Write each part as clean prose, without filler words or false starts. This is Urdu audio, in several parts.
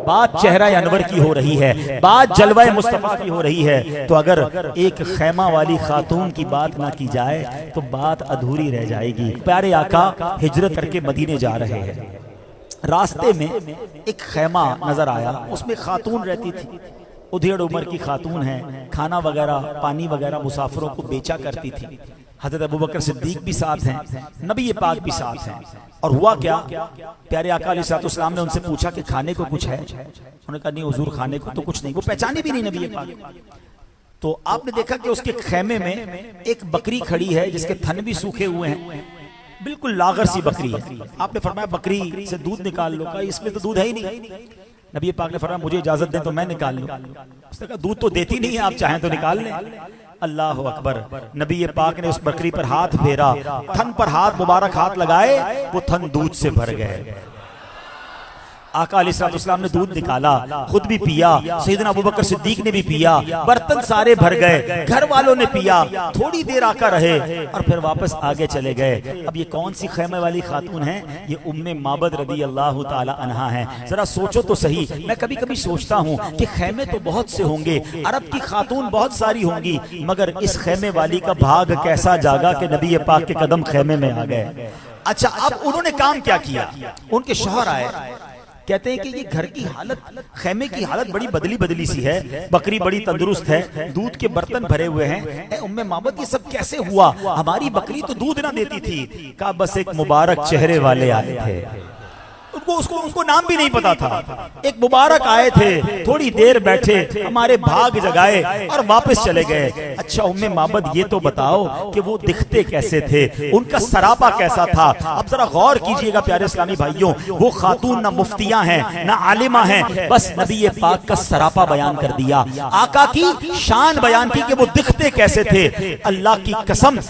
بات چہرہ انور کی ہو رہی ہے، بات جلوہ مصطفیٰ کی ہو رہی ہے، تو اگر ایک خیمہ والی خاتون کی بات نہ کی جائے تو بات ادھوری رہ جائے گی۔ پیارے آقا ہجرت کر کے مدینے جا رہے ہیں، راستے میں ایک خیمہ نظر آیا، اس میں خاتون رہتی تھی، ادھیڑ عمر کی خاتون ہے، کھانا وغیرہ پانی وغیرہ مسافروں کو بیچا کرتی تھی۔ حضرت ابوبکر صدیق بھی ساتھ ہیں، نبی پاک بھی ساتھ ہیں۔ اور ہوا کیا، پیارے آقا علیہ السلام نے ان سے پوچھا کہ کھانے کو کچھ ہے؟ انہوں نے کہا نہیں حضور کھانے کو تو کچھ نہیں، وہ پہچانی بھی نہیں نبی پاک۔ تو آپ نے دیکھا کہ اس کے خیمے میں ایک بکری کھڑی ہے جس کے تھن بھی سوکھے ہوئے ہیں، بالکل لاغر سی بکری ہے۔ آپ نے فرمایا بکری سے دودھ نکال لو، کہا اس میں تو دودھ ہے ہی نہیں۔ نبی پاک نے فرمایا مجھے اجازت دیں تو میں نکال لوں۔ اس نے کہا دودھ تو دیتی نہیں ہے، آپ چاہیں تو نکال لیں۔ اللہ اکبر، نبی پاک نے اس بکری پر ہاتھ پھیرا، تھن پر ہاتھ مبارک ہاتھ لگائے، وہ تھن دودھ سے بھر گئے۔ آقا علیہ السلام نے دودھ نکالا، خود بھی پیا، سیدنا ابوبکر صدیق نے بھی پیا، برتن سارے بھر گئے، گھر والوں نے پیا، تھوڑی دیر آقا رہے اور پھر واپس آگے چلے گئے۔ اب یہ کون سی خیمے والی خاتون ہیں؟ یہ ام معبد رضی اللہ تعالی عنہا ہیں۔ ذرا سوچو تو صحیح، میں کبھی کبھی سوچتا ہوں کہ خیمے تو بہت سے ہوں گے، عرب کی خاتون بہت ساری ہوں گی، مگر اس خیمے والی کا بھاگ کیسا جاگا کہ نبی پاک کے قدم خیمے میں آ گئے۔ اچھا اب انہوں نے کام کیا کیا؟ ان کے شوہر آئے، کہتے ہیں کہ یہ گھر کی حالت، خیمے کی حالت بڑی بدلی سی ہے، بکری بڑی تندرست ہے، دودھ کے برتن بھرے ہوئے ہیں، اے ام معبد یہ سب کیسے ہوا؟ ہماری بکری تو دودھ نہ دیتی تھی۔ کہا بس ایک مبارک چہرے والے آئے تھے، ان کو نام بھی نہیں پتا تھا، ایک مبارک آئے تھے، تھوڑی دیر بیٹھے، ہمارے بھاگ جگائے اور واپس چلے گئے۔ اچھا ام معبد یہ تو بتاؤ کہ وہ دکھتے کیسے تھے، ان کا سراپا کیسا تھا؟ اب ذرا غور کیجئے گا پیارے اسلامی بھائیوں، وہ خاتون نہ مفتیاں ہیں نہ عالمہ ہیں، بس نبی پاک کا سراپا بیان کر دیا، آقا کی شان بیان کی کہ وہ دکھتے کیسے تھے۔ اللہ کی قسم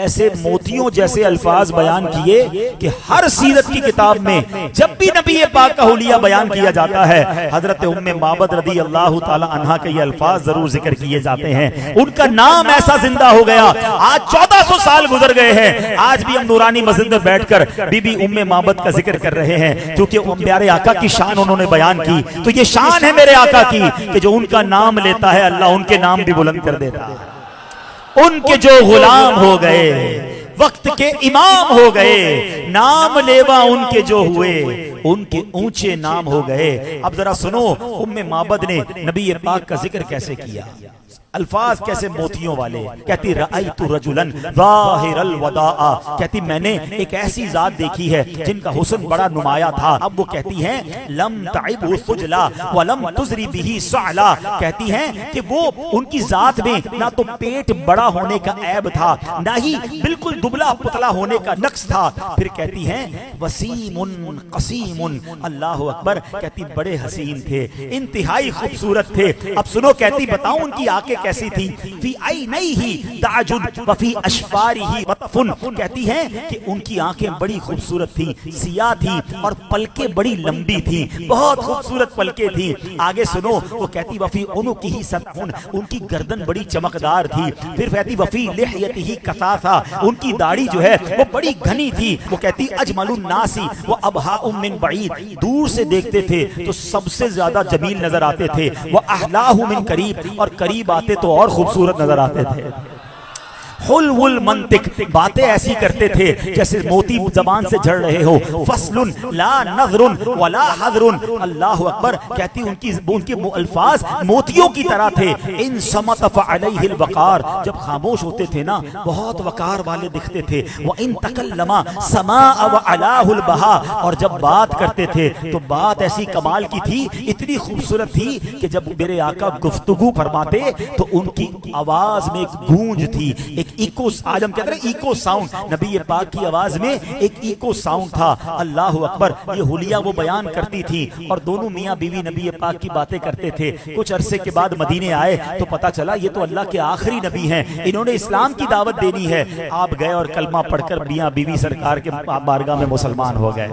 ایسے موتیوں جیسے الفاظ بیان کیے کہ ہر سیرت کی کتاب میں جب بھی نبی پاک کا حلیہ بیان کیا جاتا ہے، حضرت ام معبد رضی اللہ تعالی عنہا کے یہ الفاظ ضرور ذکر کیے جاتے ہیں۔ ان کا نام ایسا زندہ ہو گیا، آج 1400 سال گزر گئے ہیں، آج بھی ہم نورانی مسجد میں بیٹھ کر بی بی ام معبد کا ذکر کر رہے ہیں، کیونکہ پیارے آقا کی شان انہوں نے بیان کی۔ تو یہ شان ہے میرے آقا کی کہ جو ان کا نام لیتا ہے اللہ ان کے نام بھی بلند کر دیتا ہے۔ ان کے جو غلام ہو گئے، وقت کے امام ہو گئے، نام لیوا ان کے جو ہوئے، ان کے اونچے نام ہو گئے۔ اب ذرا سنو ام معبد نے نبی پاک کا ذکر کیسے کیا، الفاظ کیسے موتیوں والے۔ کہتی رأیت رجلا ظاہر الوداع، کہتی میں نے ایک ایسی ذات دیکھی ہے جن کا حسن بڑا نمایاں تھا۔ اب وہ کہتی ہیں لم تعبہ خجلا ولم تزری بہ سعلا، کہتی ہیں کہ وہ ان کی ذات میں نہ تو پیٹ بڑا ہونے کا عیب تھا، نہ ہی بالکل دبلا پتلا ہونے کا نقص تھا۔ پھر کہتی ہیں وسیم قسیم، اللہ اکبر، کہتی بڑے حسین تھے، انتہائی خوبصورت تھے۔ اب سنو کہتی بتاؤں ان کی آنکھیں کیسی تھی، فی عینیہ تعجب وفی اشفارہ وطفن، کہتی ہیں کہ ان کی آنکھیں بڑی خوبصورت تھی، سیاہ تھی اور پلکیں بڑی لمبی تھی، بہت خوبصورت پلکیں تھی۔ آگے سنو وہ کہتی وفی عنقہ سبحن، ان کی گردن بڑی چمکدار تھی۔ پھر کہتی وفی لحیتہ کثافہ، ان کی داڑھی جو ہے وہ بڑی گھنی تھی۔ وہ کہتی اجمل الناس وابہا من بعید، دور سے دیکھتے تھے تو سب سے زیادہ جمیل نظر آتے تھے، واحلاہ من قریب، اور قریب آتے تو اور خوبصورت نظر آتے تھے۔ حلو المنطق، باتیں ایسی کرتے تھے جیسے موتی زبان سے جھڑ رہے ہو۔ فصل لا نظر ولا حذر، اللہ اکبر، کہتی ان کے الفاظ موتیوں کی طرح تھے۔ ان صمت فعلیہ الوقار، جب خاموش ہوتے تھے نا بہت وقار والے دکھتے تھے۔ وان تکلم سماء وعلاه البہاء، اور جب بات کرتے تھے تو بات ایسی کمال کی تھی، اتنی خوبصورت تھی کہ جب میرے آقا گفتگو فرماتے تو ان کی آواز میں ایک گونج تھی، ایک ایکو، عالم کہتے ہیں ایکو ساؤنڈ، نبی پاک کی آواز میں ایک ایکو ساؤنڈ تھا۔ اللہ اکبر، یہ حلیہ وہ بیان کرتی تھی اور دونوں میاں بیوی نبی پاک کی باتیں کرتے تھے۔ کچھ عرصے کے بعد مدینے آئے تو پتا چلا یہ تو اللہ کے آخری نبی ہیں، انہوں نے اسلام کی دعوت دینی ہے۔ آپ گئے اور کلمہ پڑھ کر میاں بیوی سرکار کے بارگاہ میں مسلمان ہو گئے۔